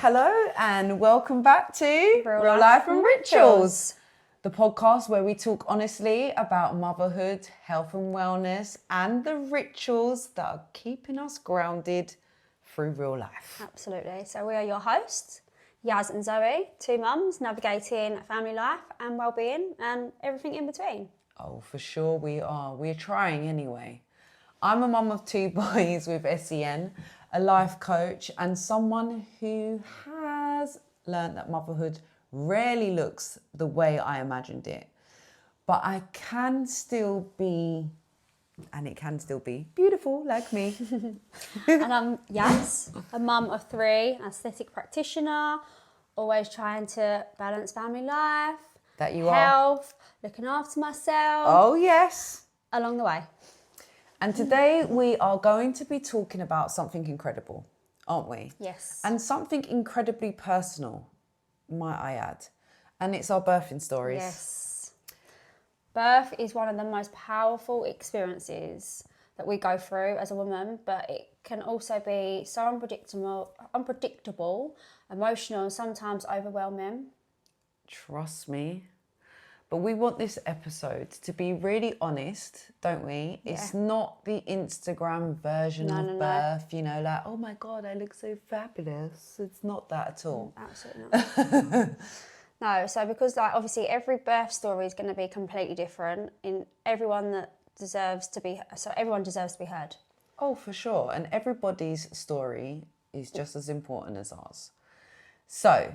Hello and welcome back to Real Life and Rituals. The podcast where we talk honestly about motherhood, health and wellness, and the rituals that are keeping us grounded through real life. Absolutely. So we are your hosts, Yaz and Zoe, two mums navigating family life and well-being and everything in between. Oh, for sure we are. We're trying anyway. I'm a mum of two boys with SEN, a life coach, and someone who has learned that motherhood rarely looks the way I imagined it. But I can still be, and it can still be, beautiful like me. And I'm Yaz, a mum of three, an aesthetic practitioner, always trying to balance family life, That you are. health, looking after myself, Oh, yes. along the way. And today we are going to be talking about something incredible, aren't we? Yes. And something incredibly personal, might I add. And it's our birthing stories. Yes. Birth is one of the most powerful experiences that we go through as a woman, but it can also be so unpredictable, emotional, and sometimes overwhelming. Trust me. But we want this episode to be really honest, don't we? Yeah. It's not the Instagram version No, of no, no. birth, you know, like, oh my God, I look so fabulous. It's not that at all. Absolutely not. No, so because obviously every birth story is going to be completely different in everyone deserves to be heard. Oh, for sure. And everybody's story is just as important as ours. So,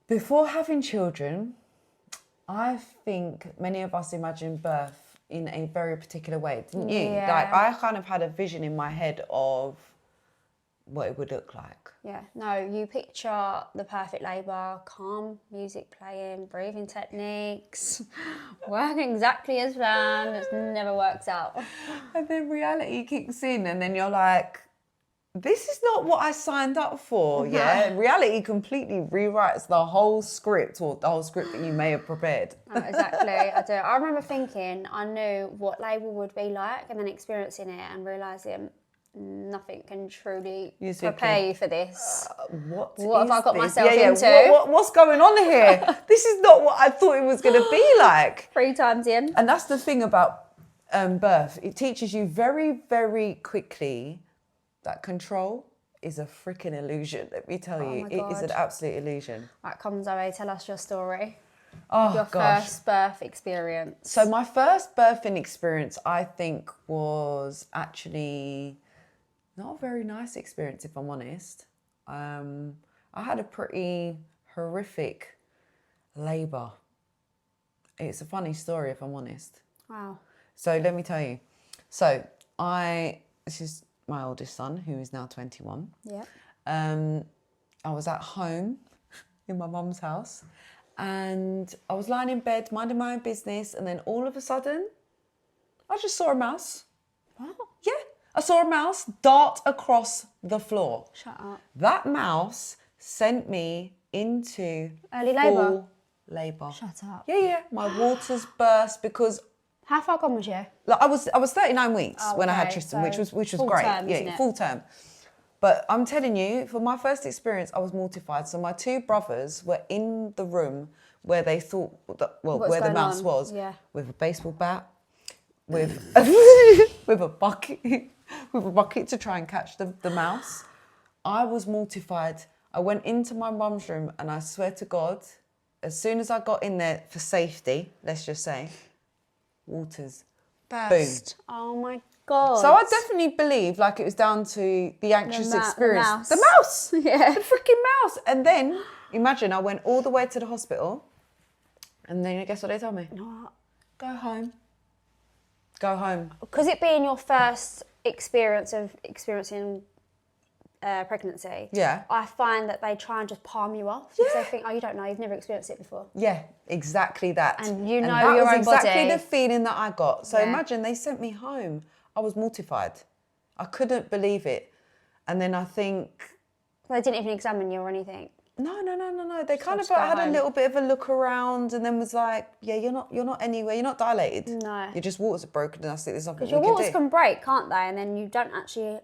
before having children, I think many of us imagine birth in a very particular way, didn't you? Yeah. Like, I kind of had a vision in my head of what it would look like. Yeah, no, you picture the perfect labour, calm music playing, breathing techniques, working exactly as planned. It never works out. And then reality kicks in, and then you're like, this is not what I signed up for, yeah? Reality completely rewrites the whole script, or the whole script that you may have prepared. Oh, exactly, I do. I remember thinking I knew what labour would be like and then experiencing it and realising nothing can truly prepare you for this. What have I got this? myself into? What's going on here? This is not what I thought it was going to be like. 3 times in. And that's the thing about birth. It teaches you very, very quickly that control is a freaking illusion. Let me tell you, my it is an God. absolute illusion. Right, come Zoe, tell us your story. Oh, Your gosh. first birth experience. So my first birthing experience, I think, was actually not a very nice experience, if I'm honest. I had a pretty horrific labour. It's a funny story, if I'm honest. Wow. So let me tell you. So this is my oldest son, who is now 21. Yeah. I was at home in my mum's house, and I was lying in bed, minding my own business, and then all of a sudden, I just saw a mouse. What? Yeah, I saw a mouse dart across the floor. Shut up. That mouse sent me into Early labour? full labour. Shut up. Yeah. My waters burst because How far gone was you? like, I was 39 weeks when I had okay, Tristan, so which was full great. term, isn't Yeah, it? full term. But I'm telling you, for my first experience, I was mortified. So my two brothers were in the room where they thought, where the going mouse on? was, Yeah. with a baseball bat, with with a bucket to try and catch the mouse. I was mortified. I went into my mum's room, and I swear to God, as soon as I got in there for safety, let's just say, waters. Burst. Oh my God. So I definitely believe like it was down to the anxious experience. The mouse. Yeah. The freaking mouse. And then, imagine, I went all the way to the hospital, and then guess what they told me? What? Go home. Go home. Because it being your first experience of experiencing pregnancy, Yeah. I find that they try and just palm you off. Because they think, oh, you don't know, you've never experienced it before. Yeah, exactly that. And you know that your was own exactly body. the feeling that I got. So Yeah. imagine they sent me home. I was mortified. I couldn't believe it. And then I think, They didn't even examine you or anything. no. They kind of just go had a home. little bit of a look around, and then was like, yeah, you're not anywhere. You're not dilated. No. Your just waters are broken, and I think there's nothing we Because your can waters do. can break, can't they? And then you don't actually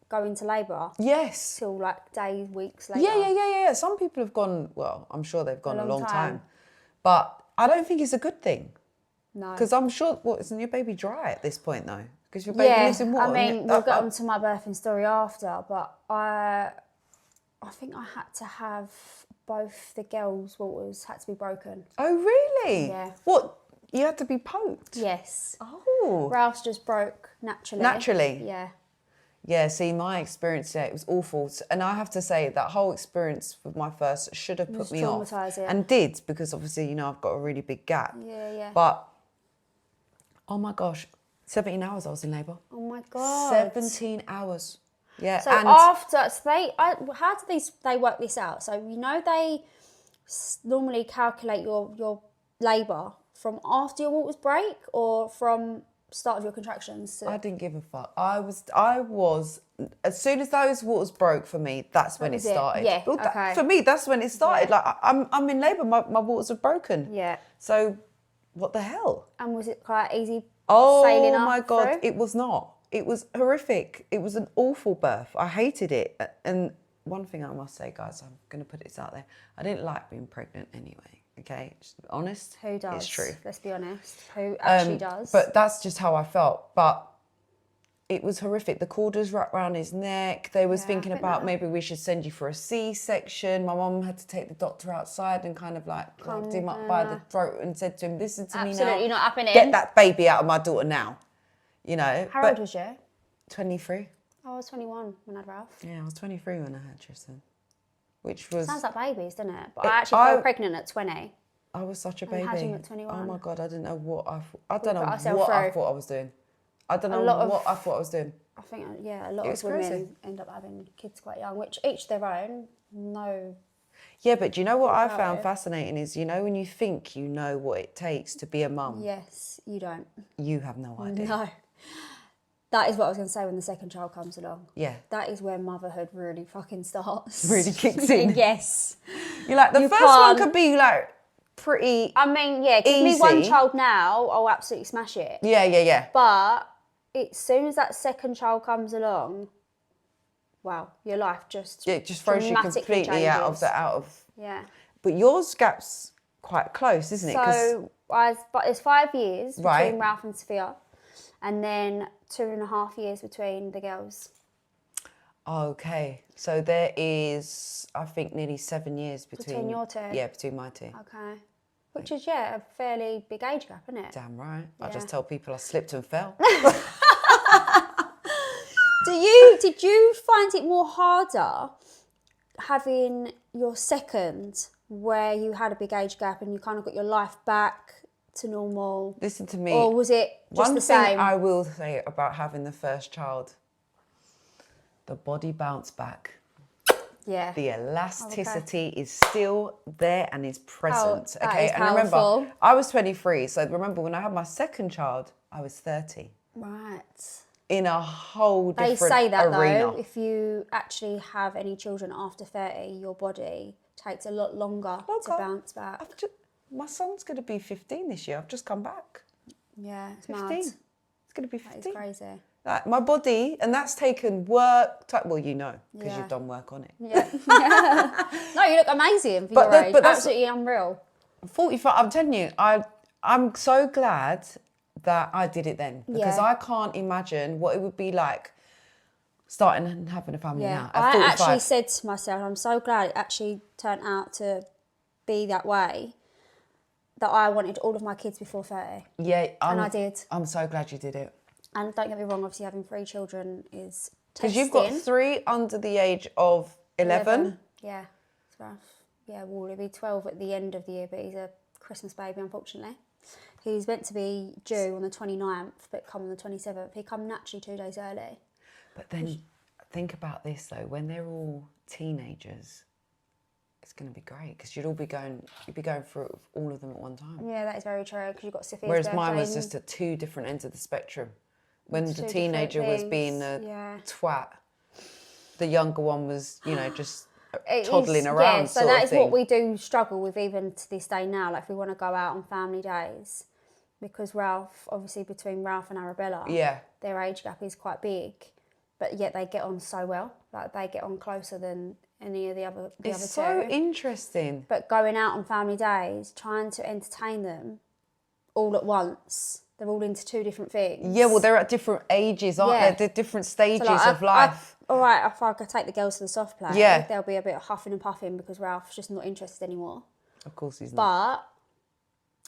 go into labour. Yes. Till like days, weeks later. Yeah. Some people have gone, well, I'm sure they've gone a long time. But I don't think it's a good thing. No. Because I'm sure, isn't your baby dry at this point though? Because your baby lives in water. I mean, we'll get onto my birthing story after, but I think I had to have both the girls' waters had to be broken. Oh, really? Yeah. What? You had to be poked? Yes. Oh. Ralph's just broke naturally. Naturally? Yeah. Yeah, see, my experience there, it was awful. And I have to say, that whole experience with my first should have put me off. Traumatising. And did, because obviously, I've got a really big gap. Yeah. But, oh my gosh, 17 hours I was in labour. Oh my God. 17 hours. Yeah. So after, how do they work this out? So, they normally calculate your labour from after your waters break or from start of your contractions? I didn't give a fuck. I was as soon as those waters broke for me, that's when it started. Yeah, Well, okay. For me, that's when it started. Yeah. Like I'm in labour, my waters are broken. Yeah. So what the hell? And was it quite easy Oh sailing up my God, through? it was not. It was horrific. It was an awful birth. I hated it. And one thing I must say, guys, I'm going to put this out there. I didn't like being pregnant anyway. Okay, just to be honest. Who does? It's true. Let's be honest. Who actually does? But that's just how I felt. But it was horrific. The cord was wrapped around his neck. They was thinking about maybe we should send you for a C-section. My mum had to take the doctor outside and kind of like grabbed him up by the throat and said to him, listen to me now. Absolutely not happening. Get that baby out of my daughter now. How old was you? 23. I was 21 when I had Ralph. Yeah, I was 23 when I had Tristan. Which was... Sounds like babies, doesn't it? But I actually fell pregnant at 20. I was such a baby. And had him at 21. Oh my God, I didn't know what I thought I thought I was doing. I don't know what I thought I was doing. I think, a lot of women end up having kids quite young, which each their own. No. Yeah, but do you know what I found fascinating is, when you think you know what it takes to be a mum. Yes, you don't. You have no idea. No. That is what I was going to say when the second child comes along. Yeah. That is where motherhood really fucking starts. Really kicks in. Yes. You're like, the first one could be like pretty I mean, yeah, give me one child now, I'll absolutely smash it. Yeah. But as soon as that second child comes along, wow, your life just throws you completely changes. out of. Yeah. But yours gap's quite close, isn't it? So it's 5 years between Right. Ralph and Sophia, and then 2.5 years between the girls. Okay, so there is, I think, nearly 7 years between your two? Yeah, between my two. Okay. Which is, a fairly big age gap, isn't it? Damn right. I Yeah. just tell people I slipped and fell. Did you find it more harder having your second, where you had a big age gap and you kind of got your life back to normal? Listen to me. Or was it just the same? One thing I will say about having the first child, the body bounced back. Yeah. The elasticity is still there and is present. That Okay, is and remember, powerful. I was 23. So remember, when I had my second child, I was 30. Right. In a whole different They say that arena. though, if you actually have any children after 30, your body takes a lot longer to bounce back. My son's going to be 15 this year. I've just come back. Yeah, it's 15. mad. It's going to be 15. That is crazy. Like, my body, and that's taken work. Well, because Yeah. you've done work on it. Yeah. No, you look amazing for your age. But that's absolutely unreal. 45. I'm telling you, I'm so glad that I did it then, because Yeah. I can't imagine what it would be like starting and having a family now. At I 45. actually said to myself, I'm so glad it actually turned out to be that way, that I wanted all of my kids before 30. Yeah, and I did. I'm so glad you did it. And don't get me wrong, obviously having 3 children is Because you've got 3 under the age of 11. Yeah, it's rough. Yeah, well, he'll be 12 at the end of the year, but he's a Christmas baby, unfortunately. He's meant to be due on the 29th, but come on the 27th. He come naturally 2 days early. But then think about this though, when they're all teenagers, it's going to be great because you'd be going through all of them at one time. Yeah, that is very true, because you've got Sophia's Whereas birthday. mine was just at 2 different ends of the spectrum. When the Two teenager different was being things, a yeah. twat, the younger one was, just It toddling is, around. Yeah, so sort that of is thing. what we do struggle with even to this day now. Like if we want to go out on family days, because Ralph, obviously between Ralph and Arabella, Yeah. their age gap is quite big. but yet they get on so well. Like they get on closer than any of the other It's so two. interesting. But going out on family days, trying to entertain them all at once, they're all into two different things. Yeah, well, they're at different ages, aren't Yeah. they? They're different stages So, like, of life. all right, if I could take the girls to the soft play, Yeah. there'll be a bit of huffing and puffing because Ralph's just not interested anymore. Of course he's not.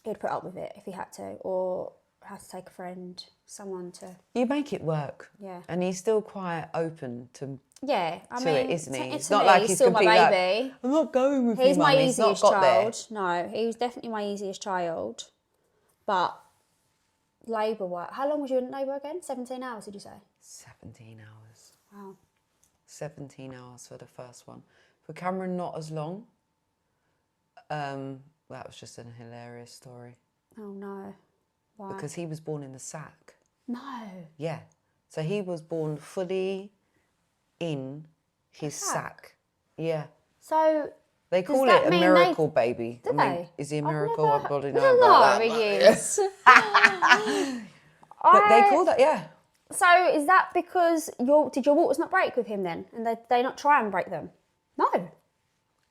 But he'd put up with it if he had to, or had to take a friend, someone to. You make it work. Yeah. And he's still quite open to Yeah, I to mean, it, isn't he? to It's not me, like he's still my completely baby. like, I'm not going with He's you, my Mum. He's not easiest got there. child. No, he was definitely my easiest child. But labour, how long was you in labour again? 17 hours, did you say? 17 hours. Wow. 17 hours for the first one. For Cameron, not as long. That was just a hilarious story. Oh no. Why? Because he was born in the sack. No. Yeah. So he was born fully in his sack? sack. Yeah. So They call that it a mean miracle baby. do they? Is he a I've miracle? never- I bloody I know don't about know, that. he is. But they call that, yeah. So is that because did your waters not break with him then? And they not try and break them? No.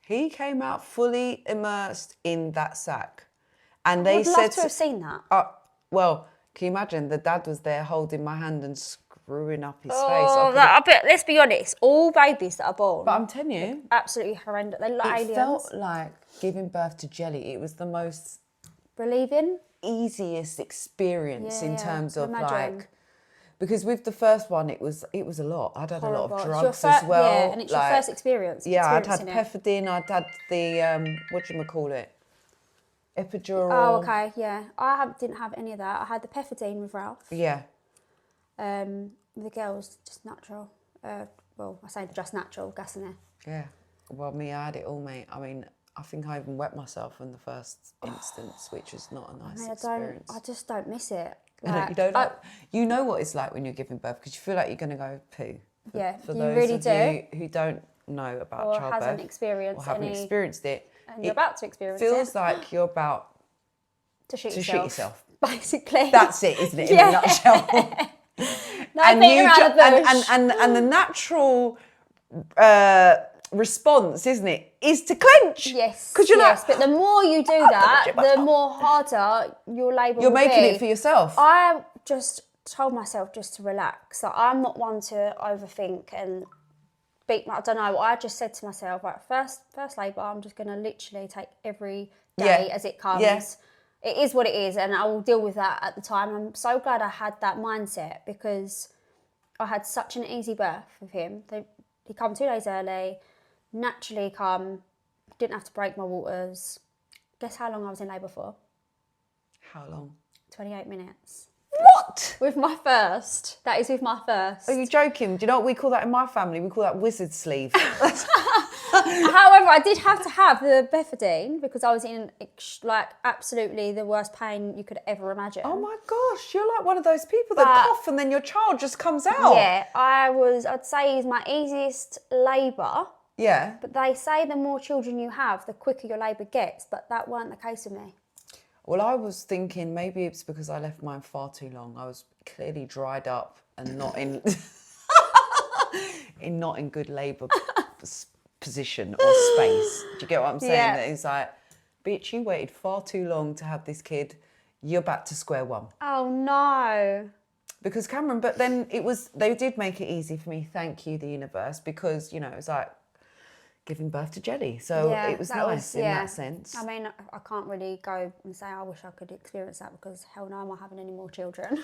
He came out fully immersed in that sack. And they I'd said... love to have seen that. Well, can you imagine? The dad was there holding my hand and screwing up his face. Oh, I bet, let's be honest, all babies that are born, But I'm telling you, absolutely horrendous. They look like it aliens. felt like giving birth to Jelly. It was the most Relieving. easiest experience in Yeah, terms can of imagine. like... Because with the first one, it was a lot. I'd had a lot Horrible. of It's your drugs fir- as well. Yeah, and it's your first experience. Yeah, I'd had experiencing it. pethidine. I'd had the what epidural. Oh, okay, yeah. Didn't have any of that. I had the pethidine with Ralph. Yeah, The girls, just natural. Well, I say just natural, gas in there. yeah. Well, me, I had it all, mate. I mean, I think I even wet myself in the first instance, which was not a nice experience. I just don't miss it. You don't know. You know what it's like when you're giving birth because you feel like you're going to go poo. Yeah, For you those really of do. you who don't know about Or childbirth hasn't experienced or haven't any- experienced it, And you're about to experience feels it. like you're about To shoot to yourself. shoot yourself. Basically. That's it, isn't it? In Yeah. a nutshell. No beating around the bush. and the natural response, isn't it, is to clench. Yes. Because you're yes. like, But the more you do that, the more harder your labour you're will making be. it for yourself. I just told myself just to relax. Like, I'm not one to overthink and I don't know. I just said to myself, like, first labour, I'm just going to literally take every day as it comes. Yeah. It is what it is, and I will deal with that at the time. I'm so glad I had that mindset because I had such an easy birth with him. He come 2 days early, naturally come, didn't have to break my waters. Guess how long I was in labour for? How long? 28 minutes. What? With my first. That is with my first. Are you joking? Do you know what we call that in my family? We call that wizard sleeve. However, I did have to have the Befadine because I was in like absolutely the worst pain you could ever imagine. Oh my gosh, you're like one of those people that cough and then your child just comes out. Yeah, I'd say is my easiest labour. Yeah. But they say the more children you have, the quicker your labour gets, but that weren't the case with me. Well, I was thinking maybe it's because I left mine far too long. I was clearly dried up and not in not in good labour position or space. Do you get what I'm saying? Yeah. That it's like, bitch, you waited far too long to have this kid. You're back to square one. Oh no. Because Cameron, but then they did make it easy for me. Thank you, the universe, because, you know, it was like giving birth to Jelly. So Yeah, it was that nice in that sense. I mean, I can't really go and say I wish I could experience that because hell no, am I having any more children?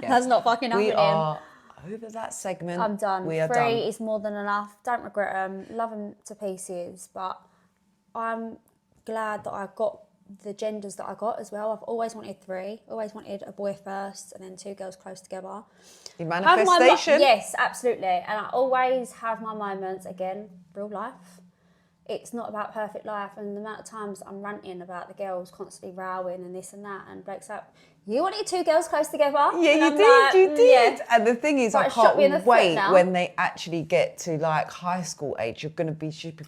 That's not fucking happening. We are over that segment. I'm done. We are 3 done. is more than enough. Don't regret them. Love them to pieces. But I'm glad that I got the genders that I got as well. I've always wanted 3. Always wanted a boy first and then 2 girls close together. The manifestation. Yes, absolutely. And I always have my moments, again, real life. It's not about perfect life, and the amount of times I'm ranting about the girls constantly rowing and this and that, and Blake's like, you wanted 2 girls close together? Yeah, And you I'm did, like, you did. Yeah. And the thing is, Right, I shot me in the can't foot wait now. when they actually get to like high school age. She'll be pulling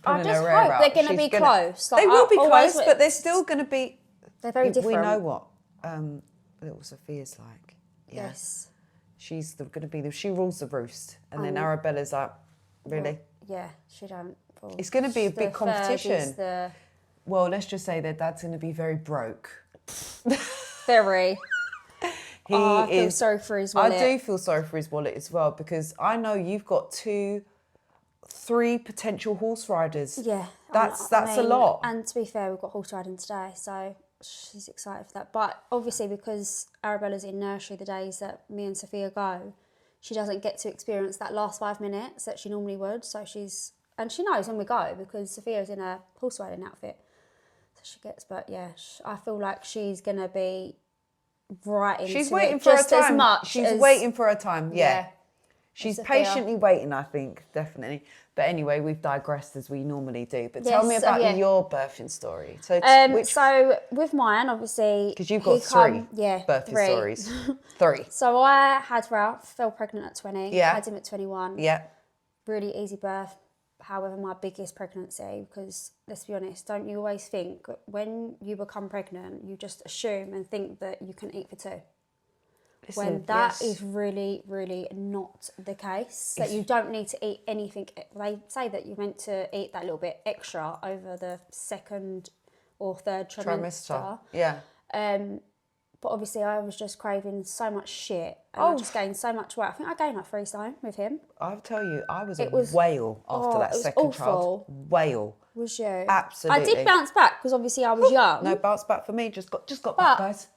I her just hair hope out. they're going to She's be close. They Like, will be I always close, but they're still going to be. They're very different. We know what little Sophia's like. Yeah. Yes. she's going to be she rules the roost. And then Arabella's like, really? Yeah, she don't. Well, It's going to be a big the competition. third is the Well, let's just say their dad's going to be very broke. very. I feel is. sorry for his wallet. I do feel sorry for his wallet as well, because I know you've got 3 potential horse riders. Yeah, That's I a mean, lot. And to be fair, we've got horse riding today, so she's excited for that. But obviously, because Arabella's in nursery the days that me and Sophia go, she doesn't get to experience that last 5 minutes that she normally would. So she knows when we go, because Sophia's in a horse riding outfit, so she gets. But yeah, I feel like she's gonna be right into She's it waiting for her just as time. much. She's as, waiting for her time. Yeah. She's Sophia. patiently waiting, I think, definitely. But anyway, we've digressed as we normally do. But tell Yes, me about yeah. your birthing story. So, So with mine, obviously, because you've got 3 birthing 3. stories. 3. So I had Ralph, fell pregnant at 20, Yeah. had him at 21. Yeah. Really easy birth. However, my biggest pregnancy, because let's be honest, don't you always think when you become pregnant, you just assume and think that you can eat for 2? Listen, When that yes. is really, really not the case. That you don't need to eat anything. They say that you're meant to eat that little bit extra over the 2nd or 3rd trimester. Yeah. But obviously I was just craving so much shit. And I just gained so much weight. I think I gained like 3 stone with him. I'll tell you, I was a was- whale after that it was second awful. child. Whale. Was you? Absolutely. I did bounce back because obviously I was young. No bounce back for me. Just got back, guys.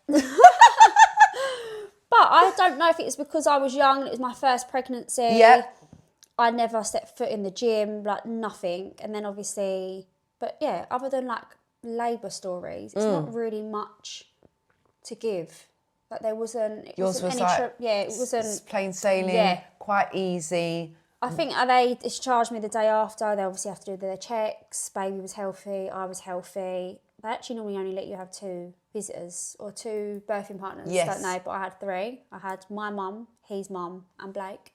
But I don't know if it was because I was young and it was my first pregnancy. Yeah. I never stepped foot in the gym, like nothing. And then obviously, but yeah, other than like labour stories, it's not really much to give. Like there wasn't. Yours was any like it wasn't. plain sailing, Yeah. quite easy. I think they discharged me the day after. They obviously have to do their checks. Baby was healthy. I was healthy. They actually normally only let you have 2 visitors or 2 birthing partners. Yes. Don't know, but I had 3. I had my mum, his mum, and Blake,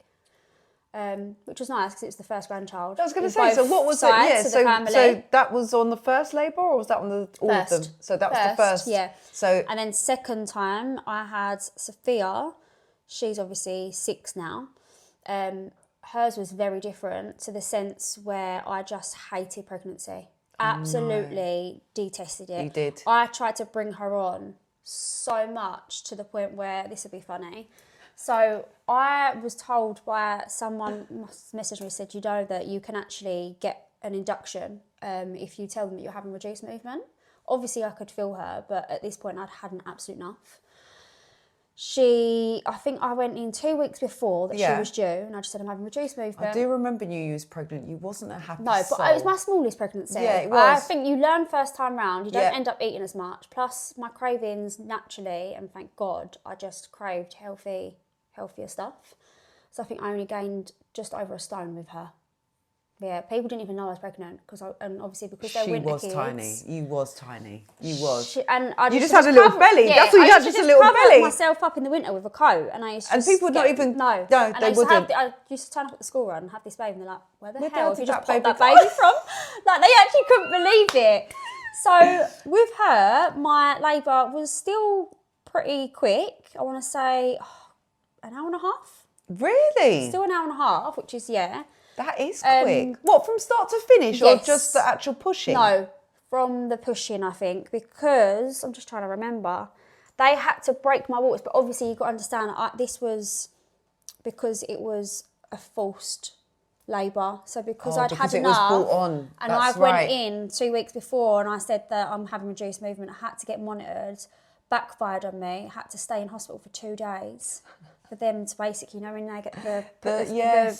which was nice because it was the first grandchild. I was going in to say, so both what was it? sides Yeah, of the so family. that was on the first labour, or was that on the all of them? First. So that was the first. Yeah. So And then second time I had Sophia. She's obviously 6 now. Hers was very different to the sense where I just hated pregnancy. Absolutely detested it. You did. I tried to bring her on so much to the point where, this would be funny. So I was told by someone, messaged me, said, you know that you can actually get an induction if you tell them that you're having reduced movement. Obviously I could feel her, but at this point I'd had an absolute enough. I think I went in 2 weeks before that she was due, and I just said I'm having reduced movement. I do remember you was pregnant. You wasn't a happy No, but soul. it was my smallest pregnancy. Yeah, it I was. think you learn first time round, you don't Yeah. end up eating as much. Plus my cravings naturally, and thank God, I just craved healthier stuff. So I think I only gained just over 1 stone with her. Yeah, people didn't even know I was pregnant and obviously because they're She winter was kids. tiny. You was tiny. You was. And I You used just to had a little cover- belly. Yeah, That's all you I had, used just to a little cover belly. myself up in the winter with a coat, and I used to And just people not even- no, no, And they I used to wouldn't. I used to turn up at the school run and have this baby, and they're like, "Where the Where the hell hell have you did just that popped that baby baby from?" Like they actually couldn't believe it. So with her, my labour was still pretty quick. I want to say an hour and a half. Really? Still an hour and a half, which is That is quick. What, from start to finish, or yes. just the actual pushing? No, from the pushing, I think, because I'm just trying to remember. They had to break my waters, but obviously you've got to understand this was because it was a forced labour. So because I'd because had it was enough, brought on. and That's I went right. in 2 weeks before and I said that I'm having reduced movement, I had to get monitored, backfired on me, had to stay in hospital for 2 days for them to basically, when they get the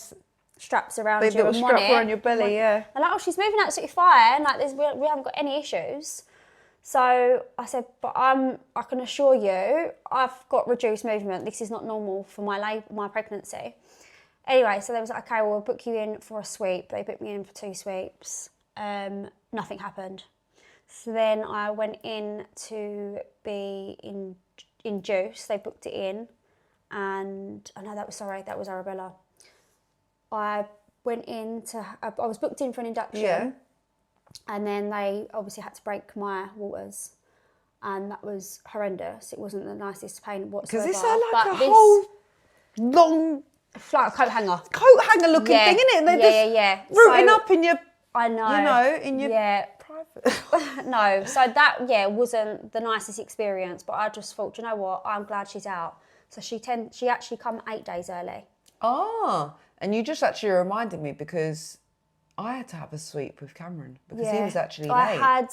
straps around The you little and strap monitor. around your belly, yeah. They're like, oh, she's moving absolutely fine. Like, we haven't got any issues. So I said, but I can assure you, I've got reduced movement. This is not normal for my pregnancy. Anyway, so they was like, okay, well, we'll book you in for a sweep. They booked me in for 2 sweeps. Nothing happened. So then I went in to be in juice. They booked it in, and that was Arabella. I went I was booked in for an induction, and then they obviously had to break my waters, and that was horrendous. It wasn't the nicest pain whatsoever. Because it's like but a whole long like a coat hanger. coat hanger looking thing, isn't it? And they're just rooting So, up in your, I know. you know, in your private. No, so that wasn't the nicest experience, but I just thought, you know what? I'm glad she's out. So she actually come 8 days early. Ah, and you just actually reminded me because I had to have a sweep with Cameron because he was actually late. I had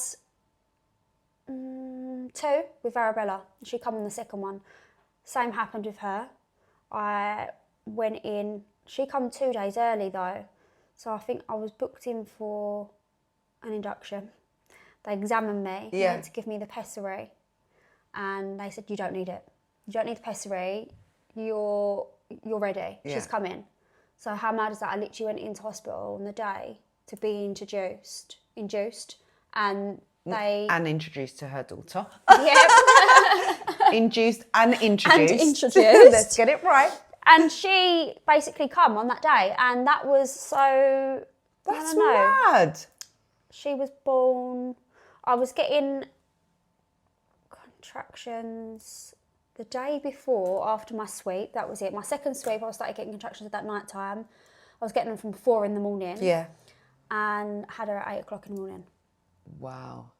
2 with Arabella. She come on the second one. Same happened with her. I went in. She come 2 days early though, so I think I was booked in for an induction. They examined me. They went to give me the pessary, and they said you don't need it. You don't need the pessary. You're ready. She's coming. So how mad is that? I literally went into hospital on the day to be induced, and they introduced to her daughter. Yeah. Induced and introduced. And introduced. Let's get it right. And she basically come on that day, and that was so. That's I don't know. mad. She was born. I was getting contractions the day before after my sweep. That was it. My second sweep, I started getting contractions at that night time. I was getting them from 4 a.m. Yeah. And had her at 8 o'clock in the morning. Wow.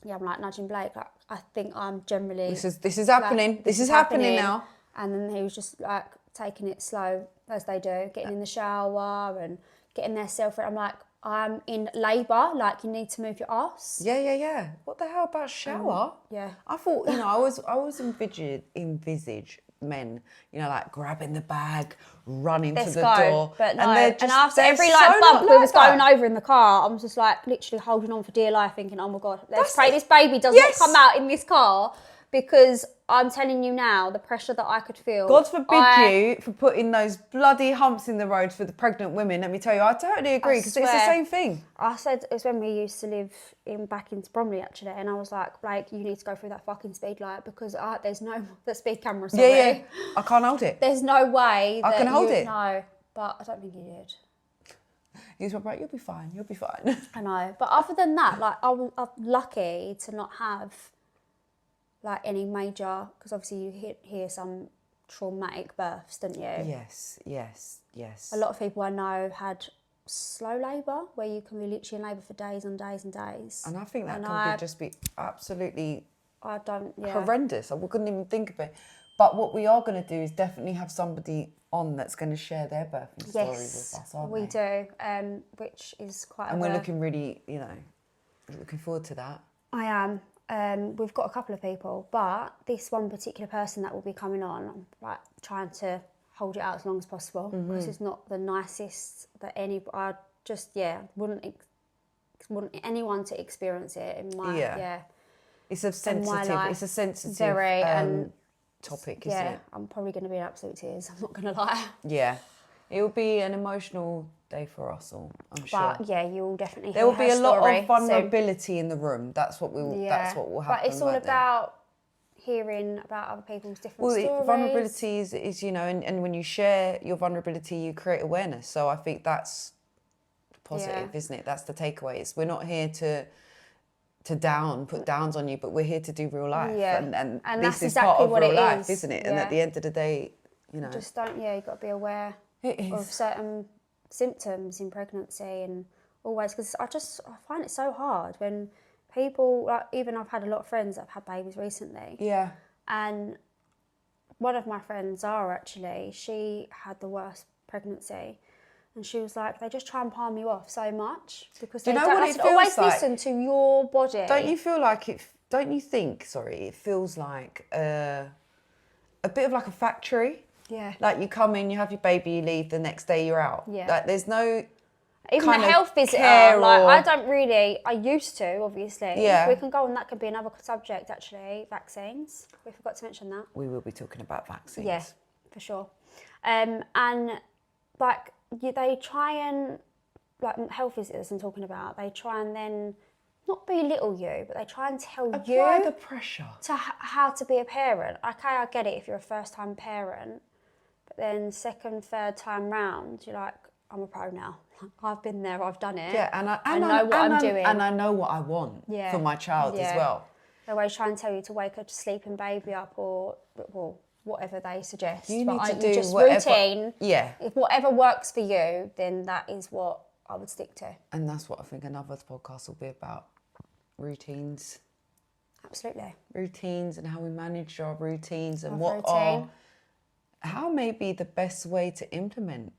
Yeah, I'm like nudging Blake. Like, I think I'm generally. This is happening. Like, this is happening now. And then he was just like taking it slow as they do, getting in the shower and getting their self. I'm like, I'm in labour. Like, you need to move your ass. Yeah. What the hell about shower? Yeah. I thought, I always envisage men, like grabbing the bag, running to the door. But no, and after every so bump not we like was that. going over in the car, I was just like literally holding on for dear life, thinking, oh my God, let's pray this baby does not come out in this car, because I'm telling you now, the pressure that I could feel. God forbid you for putting those bloody humps in the road for the pregnant women. Let me tell you, I totally agree, because it's the same thing. I said it was when we used to live back in Bromley actually, and I was like, Blake, you need to go through that fucking speed light, because there's no the speed camera. Sorry. Yeah. I can't hold it. There's no way that I can hold it. No, but I don't think you did. He's right. You'll be fine. You'll be fine. I know, but other than that, like I'm lucky to not have like any major, because obviously you hear some traumatic births, don't you? Yes. A lot of people I know had slow labour, where you can be literally in labour for days and days and days. And I think that can just be absolutely horrendous. I couldn't even think of it. But what we are going to do is definitely have somebody on that's going to share their birthing story with us, aren't we? We do, which is quite. And we're looking really, looking forward to that. I am. We've got a couple of people, but this one particular person that will be coming on, I'm like trying to hold it out as long as possible, because it's not the nicest that I just wouldn't want anyone to experience it in my It's a sensitive. It's a sensitive topic, isn't it? I'm probably going to be in absolute tears. I'm not going to lie. Yeah, it will be an emotional day for us all, I'm sure. But yeah, you'll definitely. There will be a lot of vulnerability in the room. That's what That's what will happen. But it's all about hearing about other people's different stories. Vulnerability is and when you share your vulnerability, you create awareness. So I think that's positive, isn't it? That's the takeaways. We're not here to put downs on you, but we're here to do real life. Yeah. And that's this is exactly part of what real it life, is. isn't it? Yeah. And at the end of the day, just don't. Yeah, you've got to be aware of certain symptoms in pregnancy, and always, because I find it so hard when people, like, even I've had a lot of friends that have had babies recently. Yeah. And one of my friends, Zara, actually, she had the worst pregnancy. And she was like, they just try and palm you off so much, because they don't always listen to your body. Don't you feel like it? Don't you think? Sorry, it feels like a bit of like a factory. Yeah. Like you come in, you have your baby, you leave. The next day you're out. Yeah. Like there's no. Even kind the of health visitor, I used to, obviously. Yeah. We can go on, that could be another subject, actually, vaccines. We forgot to mention that. We will be talking about vaccines. Yeah, for sure. And like, they try and, like health visitors I'm talking about, they try and then not belittle you, but they try and tell Apply the pressure to how to be a parent. Okay, I get it if you're a first-time parent, but then second, third time round, you're like, I'm a pro now. I've been there, I've done it. Yeah, I know what I'm doing. And I know what I want for my child as well. They always try and tell you to wake a sleeping baby up, or, well, whatever they suggest. You but need to do just whatever- routine. Yeah. If whatever works for you, then that is what I would stick to. And that's what I think another podcast will be about. Routines. Absolutely. Routines and how we manage our routines and Love what are... routine. How may be the best way to implement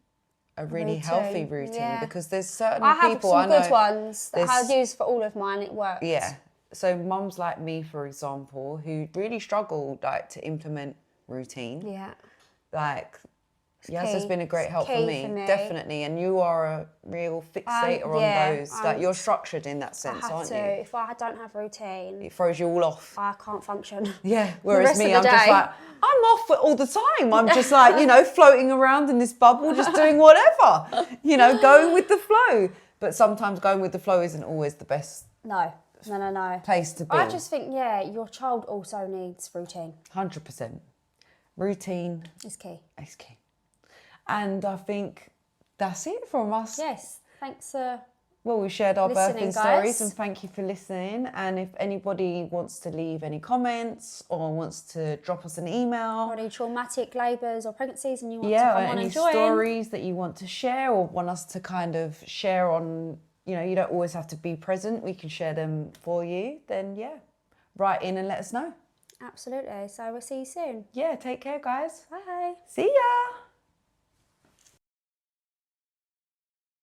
a really Routine, healthy routine. yeah. Because there's certain I have people some I know... good ones that there's- I've used for all of mine. It works. Yeah. So mums like me, for example, who really struggle like to implement routine. Yeah. Like, Yaz has key. been a great It's help for key me, for me. definitely. And you are a real fixator yeah, on those. Like, you're structured in that I sense, have aren't to. you? If I don't have routine, It throws you all off. I can't function. Yeah. Whereas rest me, of I'm the just day. like, I'm off all the time. I'm just like, floating around in this bubble, just doing whatever. Going with the flow. But sometimes going with the flow isn't always the best No. place to be. I just think, your child also needs routine. 100%. Routine It's key. is key. And I think that's it from us. Yes. Thanks. Well, we shared our Listening, birthing stories guys. and thank you for listening. And if anybody wants to leave any comments or wants to drop us an email, Any traumatic labours or pregnancies and you want to or come on any and join. stories that you want to share or want us to kind of share on, you don't always have to be present. We can share them for you. Then, write in and let us know. Absolutely. So we'll see you soon. Yeah, take care, guys. Bye. See ya.